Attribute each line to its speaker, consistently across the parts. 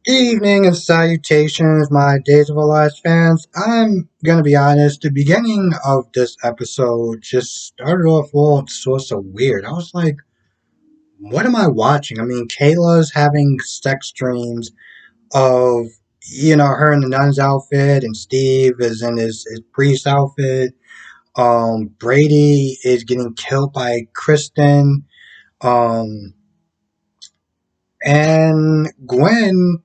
Speaker 1: Evening and salutations, my Days of Our Lives fans. I'm gonna be honest, the beginning of this episode just started off all sorts of weird. I was like, what am I watching? I mean, Kayla's having sex dreams of, her in the nun's outfit, and Steve is in his priest outfit. Brady is getting killed by Kristen. Um, and Gwen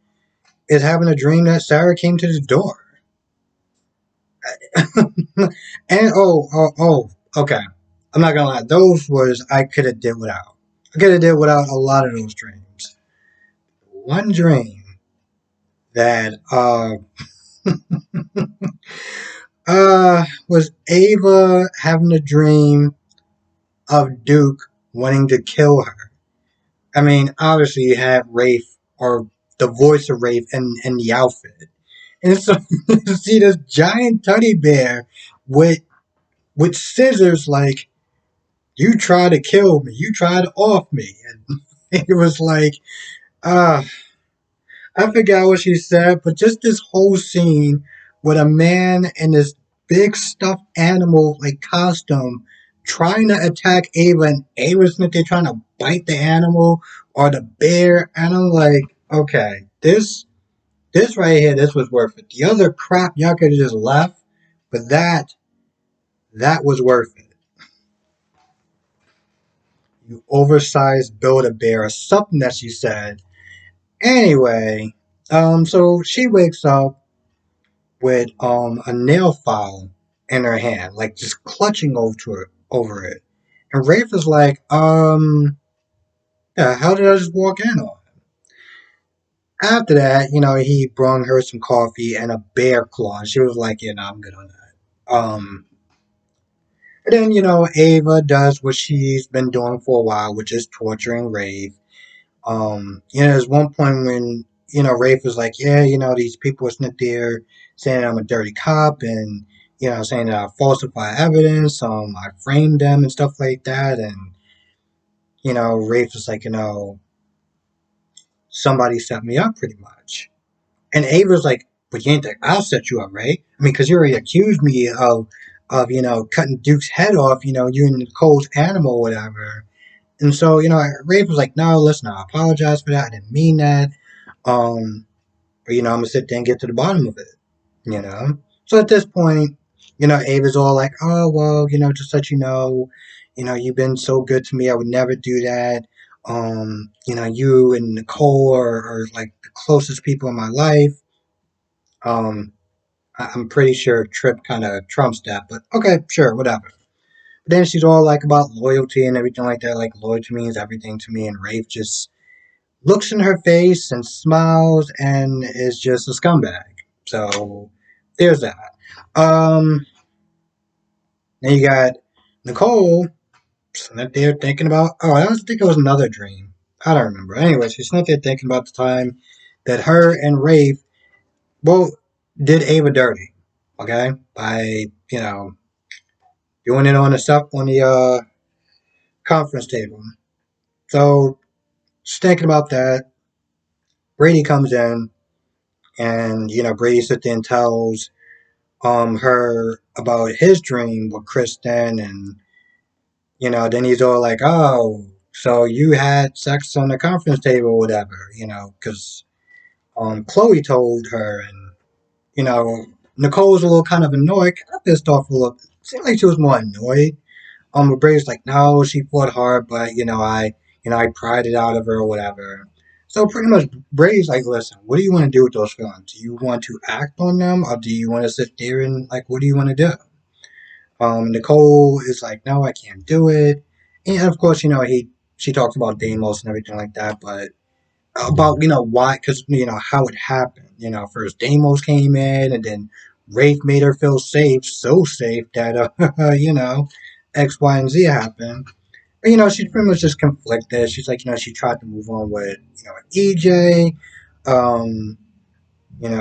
Speaker 1: is having a dream that Sarah came to the door. And okay. I'm not gonna lie. Those was I could have did without. I could have did without a lot of those dreams. One dream that was Ava having a dream of Duke wanting to kill her. I mean, obviously you have Rafe or the voice of Rafe in the outfit, and so you see this giant teddy bear with scissors like you try to kill me, you tried to off me. And it was like, uh, I forgot what she said, but just this whole scene with a man in this big stuffed animal like costume trying to attack Ava, and Ava's like they're trying to bite the animal or the bear, and I'm like, okay, this right here, this was worth it. The other crap y'all could have just left, but that was worth it. You oversized Build-A-Bear or something that she said. Anyway, so she wakes up with a nail file in her hand, like just clutching over it. And Rafe is like, yeah, how did I just walk in on him? After that, he brought her some coffee and a bear claw. And she was like, yeah, no, I'm good on that. And then, Ava does what she's been doing for a while, which is torturing Rafe. There's one point when, Rafe was like, yeah, these people are sitting there saying I'm a dirty cop and, saying that I falsify evidence, I framed them and stuff like that. And, Rafe was like, somebody set me up pretty much. And Ava's like, but you ain't think I'll set you up, right? I mean, because you already accused me of, cutting Duke's head off, you and Nicole's animal or whatever. And so, Rafe was like, no, listen, I apologize for that. I didn't mean that. But I'm gonna sit there and get to the bottom of it. So at this point, Ava's all like, oh well, just let you've been so good to me. I would never do that. You and Nicole are like the closest people in my life. Um, I'm pretty sure Trip kind of trumps that, but okay, sure, whatever. But then she's all like about loyalty and everything like that. Like loyalty means everything to me, and Rafe just looks in her face and smiles and is just a scumbag. So there's that. Um, then you got Nicole sitting up there thinking about. Oh, I was think it was another dream. I don't remember. Anyway, she's sitting up there thinking about the time that her and Rafe both did Ava dirty. Okay, by doing it on the stuff on the conference table. So she's thinking about that. Brady comes in, and Brady sits there and tells her about his dream with Kristen, and then he's all like, oh, so you had sex on the conference table or whatever, because Chloe told her, and Nicole was a little kind of annoyed, kind of pissed off a little. It seemed like she was more annoyed. But Brady's like, no, she fought hard, but I pried it out of her or whatever. So pretty much Brady's like, listen, what do you want to do with those feelings? Do you want to act on them, or do you want to sit there and like, what do you want to do? Nicole is like, no, I can't do it. And of course, she talks about Deimos and everything like that, but about why, because how it happened. First Deimos came in, and then Rafe made her feel safe, so safe that X, Y, and Z happened. But she's pretty much just conflicted. She's like, she tried to move on with EJ. Um,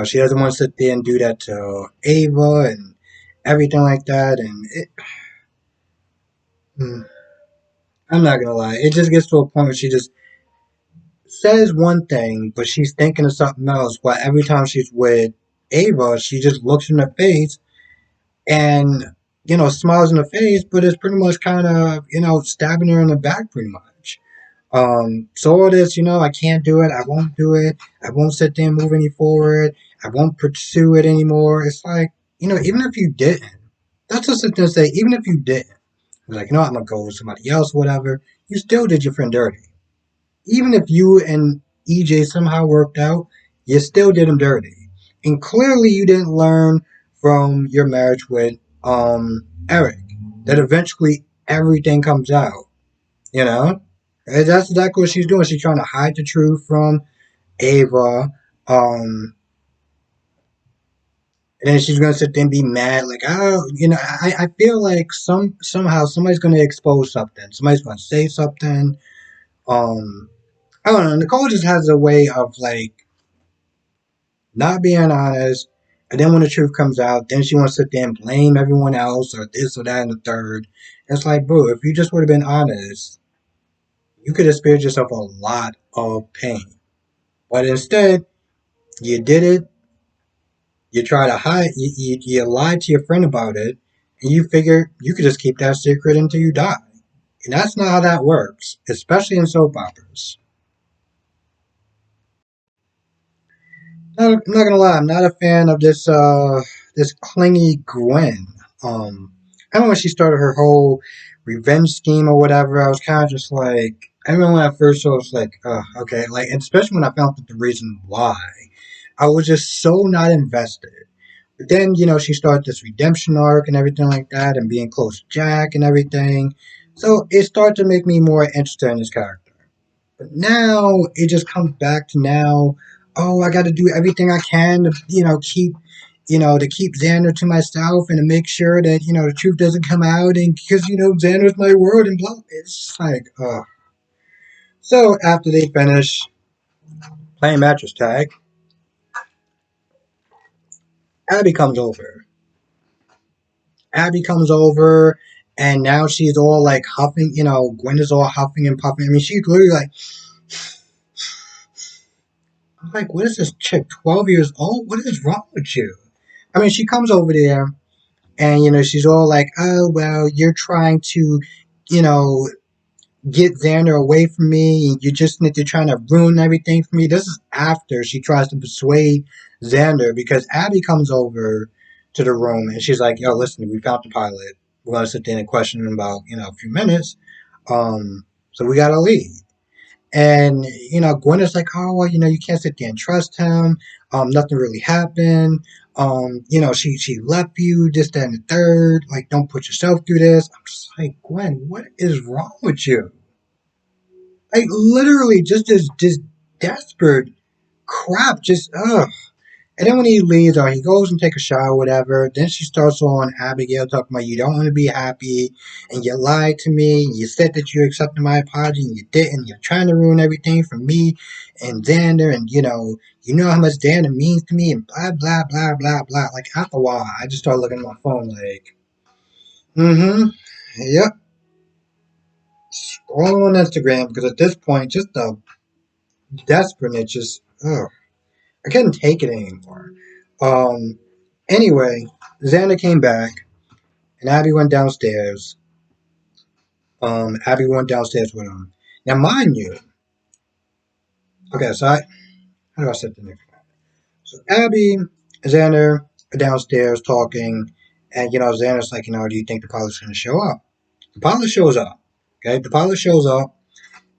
Speaker 1: she doesn't want to sit there and do that to Ava and everything like that, and hmm, I'm not gonna lie, it just gets to a point where she just says one thing, but she's thinking of something else. But every time she's with Ava, she just looks in her face and smiles in her face, but it's pretty much kind of stabbing her in the back, pretty much. So all this, I can't do it. I won't do it. I won't sit there and move any forward. I won't pursue it anymore. It's like, even if you didn't, that's just something to say. Even if you didn't, like, I'm gonna go with somebody else, whatever. You still did your friend dirty. Even if you and EJ somehow worked out, you still did him dirty. And clearly, you didn't learn from your marriage with Eric that eventually everything comes out. You know, and that's exactly what she's doing. She's trying to hide the truth from Ava. And then she's gonna sit there and be mad, like, oh, I feel like somehow somebody's gonna expose something. Somebody's gonna say something. Um, I don't know. Nicole just has a way of like not being honest, and then when the truth comes out, then she wants to sit there and blame everyone else or this or that and the third. It's like, bro, if you just would have been honest, you could have spared yourself a lot of pain. But instead, you did it. You try to hide. You lied to your friend about it, and you figure you could just keep that secret until you die. And that's not how that works, especially in soap operas. I'm not gonna lie, I'm not a fan of this clingy Gwen. I don't know when she started her whole revenge scheme or whatever. I was kind of just like, I remember when I first saw it, I was like, okay, like, and especially when I found out the reason why, I was just so not invested. But then, she started this redemption arc and everything like that, and being close to Jack and everything. So it started to make me more interested in this character. But now it just comes back to now. Oh, I got to do everything I can to, to keep Xander to myself and to make sure that the truth doesn't come out, and because Xander's my world and blah. It's just like, So after they finish playing mattress tag, Abby comes over. Abby comes over, and now she's all like huffing. Gwen is all huffing and puffing. I mean, she's literally like, I'm like, what is this chick? 12 years old? What is wrong with you? I mean, she comes over there, and she's all like, "Oh well, you're trying to, you know, get Xander away from me, and you just need to trying to ruin everything for me." This is after she tries to persuade Xander because Abby comes over to the room and she's like, "Yo, listen, we found the pilot. We're gonna sit there and question him in about a few minutes. So we gotta leave." And Gwen is like, "Oh well, you can't sit there and trust him. Nothing really happened. She left you this, that, and the third. Like, don't put yourself through this." I'm just like, Gwen, what is wrong with you? Like, literally, just desperate crap. Just ugh. And then when he leaves, or he goes and take a shower, or whatever. Then she starts on Abigail talking about you don't want to be happy, and you lied to me. And you said that you accepted my apology, and you didn't. You're trying to ruin everything for me and Xander, and you know how much Xander means to me, and blah blah blah blah blah. Like after a while, I just started looking at my phone, like, yep, scrolling on Instagram because at this point, just the desperateness, just ugh, I couldn't take it anymore. Um, anyway, Xander came back. And Abby went downstairs. Abby went downstairs with him. Now, mind you, okay, so how do I set the next one? So Abby and Xander are downstairs talking, and Xander's like, do you think the pilot's going to show up? The pilot shows up. Okay, the pilot shows up,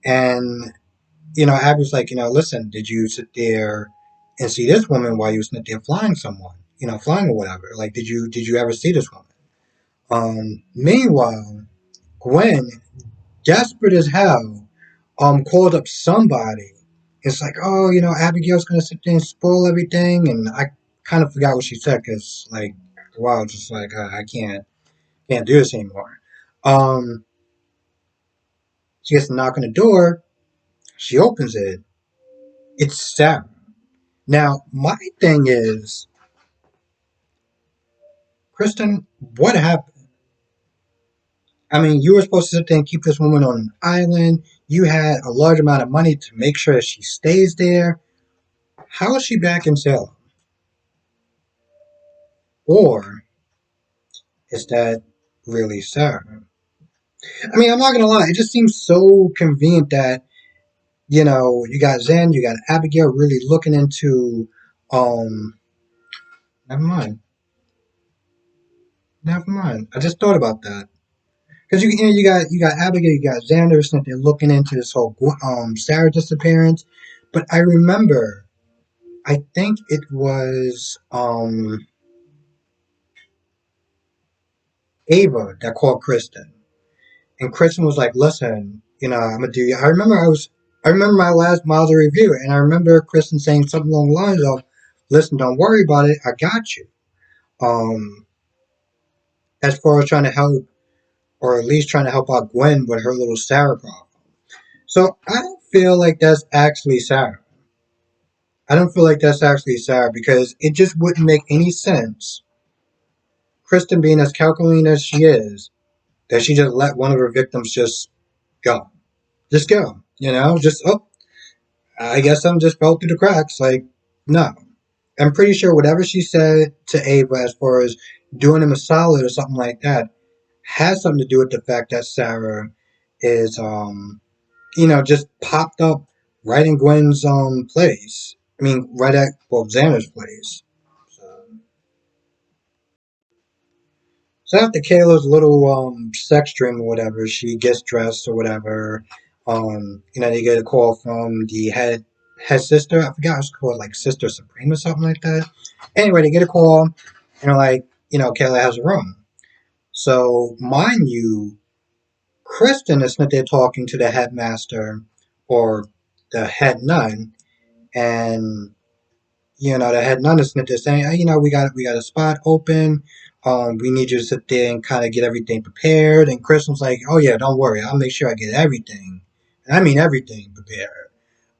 Speaker 1: and Abby's like, listen, did you sit there and see this woman while you were sitting there flying someone? Flying or whatever. Like, did you ever see this woman? Meanwhile, Gwen, desperate as hell, called up somebody. It's like, oh, Abigail's gonna sit there and spoil everything, and I kind of forgot what she said because, like, after a while, just like I can't do this anymore. Um, she gets to knock on the door. She opens it. It's Sarah. Now, my thing is, Kristen, what happened? I mean, you were supposed to sit there and keep this woman on an island. You had a large amount of money to make sure that she stays there. How is she back in Salem? Or is that really Sarah? I mean, I'm not gonna lie. It just seems so convenient that you got Zen, you got Abigail really looking into. Um, never mind, never mind. I just thought about that because you got Abigail, you got Xander, and they're looking into this whole Sarah disappearance. But I remember, I think it was Ava that called Kristen. And Kristen was like, "Listen, I'm gonna do you." I remember my last Mazda review, and I remember Kristen saying something along the lines of, "Listen, don't worry about it. I got you." Um, as far as trying to help, or at least trying to help out Gwen with her little Sarah problem. So I don't feel like that's actually Sarah. I don't feel like that's actually Sarah because it just wouldn't make any sense. Kristen being as calculating as she is, that she just let one of her victims just go. Just go. Just, oh, I guess something just fell through the cracks. Like, no. I'm pretty sure whatever she said to Ava as far as doing him a solid or something like that has something to do with the fact that Sarah is, just popped up right in Gwen's place. I mean, right at Xander's place. So, so after Kayla's little sex dream or whatever, she gets dressed or whatever. They get a call from the head sister. I forgot what it's called, like Sister Supreme or something like that. Anyway, they get a call and they're like, Kayla has a room. So mind you, Kristen is not there talking to the headmaster or the head nun, and the head nun is not there saying, hey, we got a spot open. We need you to sit there and kind of get everything prepared. And Kristen's like, oh yeah, don't worry, I'll make sure I get everything, and I mean everything prepared.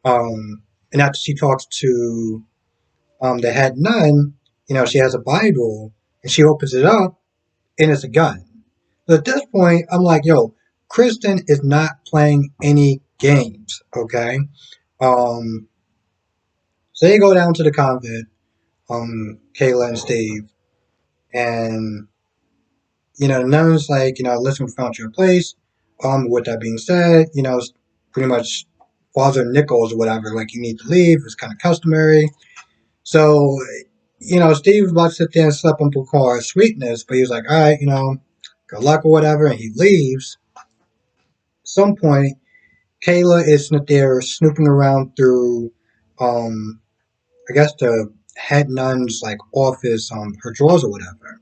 Speaker 1: And after she talks to the head nun, she has a Bible and she opens it up and it's a gun. But at this point, I'm like, yo, Kristen is not playing any games, okay? Um, so they go down to the convent, Kayla and Steve, and the nun's like, listen, we found your place. With that being said, it's pretty much Father Nichols or whatever, like you need to leave. It's kind of customary. So, Steve was about to sit there and slap on Picard's sweetness, but he was like, all right, good luck or whatever, and he leaves. At some point, Kayla is there snooping around through, I guess the head nun's like office, her drawers or whatever.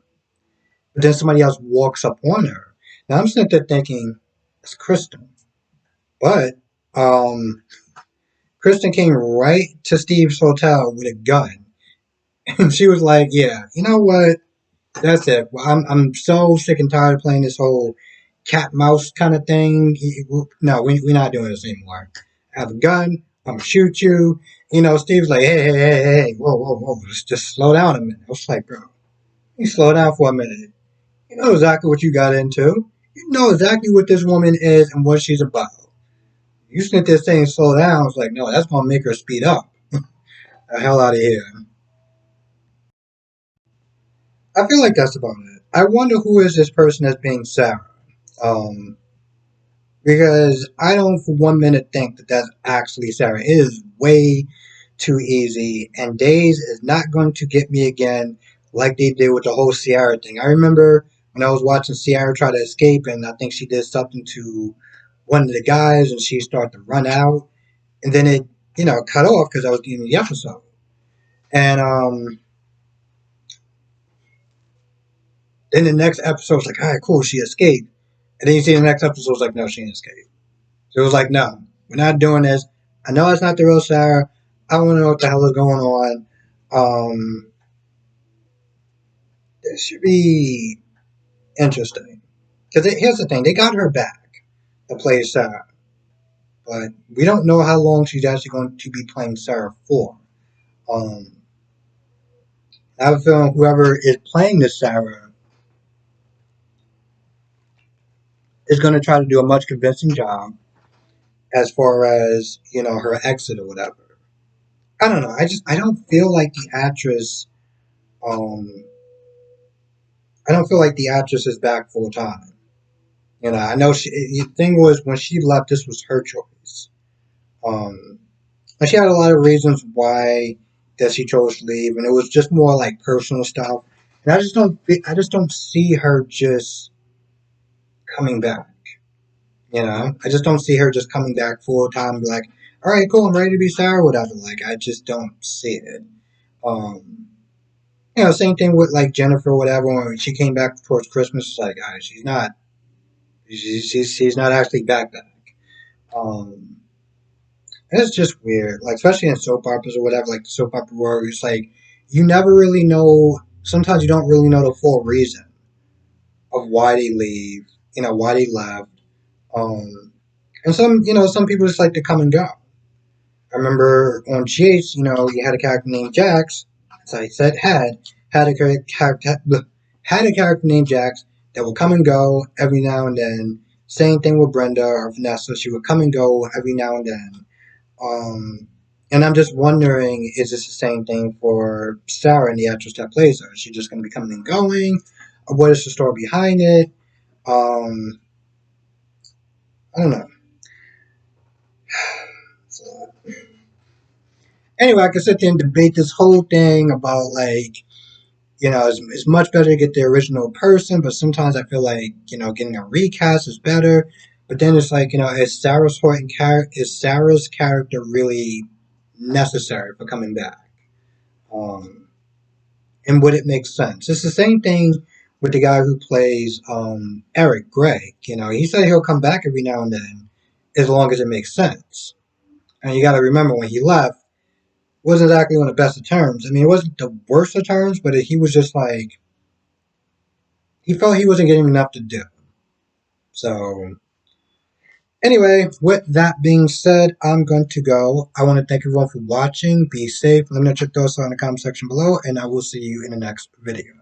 Speaker 1: But then somebody else walks up on her. Now I'm sitting there thinking, it's Kristen. But Kristen came right to Steve's hotel with a gun. And she was like, yeah, you know what? That's it. Well, I'm so sick and tired of playing this whole cat mouse kind of thing. No, we're not doing this anymore. I have a gun. I'm gonna shoot you. Steve's like, hey, whoa, just slow down a minute. I was like, bro, you slow down for a minute. You know exactly what you got into. You know exactly what this woman is and what she's about. You sit there saying slow down. It's like, no, that's gonna make her speed up. The hell out of here. I feel like that's about it. I wonder who is this person that's being Sarah. Um, because I don't for 1 minute think that that's actually Sarah. It is way too easy, and Days is not going to get me again like they did with the whole Sierra thing. I remember when I was watching Sierra try to escape, and I think she did something to one of the guys, and she started to run out, and then it cut off because I was in the episode, and then the next episode was like, all right, cool, she escaped, and then you see the next episode was like, no, she didn't escape. So it was like, no, we're not doing this. I know it's not the real Sarah. I want to know what the hell is going on. Um, this should be interesting. Because here's the thing, they got her back to play Sarah. But we don't know how long she's actually going to be playing Sarah for. Um, I have a feeling whoever is playing this Sarah is going to try to do a much convincing job. as far as, you know, her exit or whatever. I don't know. I don't feel like the actress. Um, I don't feel like the actress is back full time. You know, I know the thing was when she left, this was her choice. Um, and she had a lot of reasons why that she chose to leave, and it was just more like personal stuff. And I just don't see her just coming back. You know, I just don't see her just coming back full time and be like, all right, cool, I'm ready to be Sarah, whatever. Like, I just don't see it. Um, you know, same thing with like Jennifer, whatever. When she came back towards Christmas, it's like, she's not, she's not actually back. Um, and it's just weird, like especially in soap operas or whatever, like the soap opera world. It's like you never really know. Sometimes you don't really know the full reason of why they leave. You know, why they left. And some, you know, some people just like to come and go. I remember on Chase, you know, you had a character named Jax. As I said, had a character named Jax that would come and go every now and then. Same thing with Brenda or Vanessa. She would come and go every now and then. Um, and I'm just wondering, is this the same thing for Sarah and the actress that plays her? Is she just going to be coming and going? Or what is the story behind it? Um, I don't know. So, anyway, I could sit there and debate this whole thing about like, you know, it's much better to get the original person, but sometimes I feel like, you know, getting a recast is better. But then it's like, you know, is Sarah's character really necessary for coming back? Um, and would it make sense? It's the same thing with the guy who plays Eric Gray. You know, he said he'll come back every now and then as long as it makes sense. And you got to remember when he left, wasn't exactly on the best of terms. I mean, it wasn't the worst of terms, but he was just like he felt he wasn't getting enough to do. So anyway, with that being said, I'm going to go. I want to thank everyone for watching. Be safe. Let me know what your thoughts are in the comment section below, and I will see you in the next video.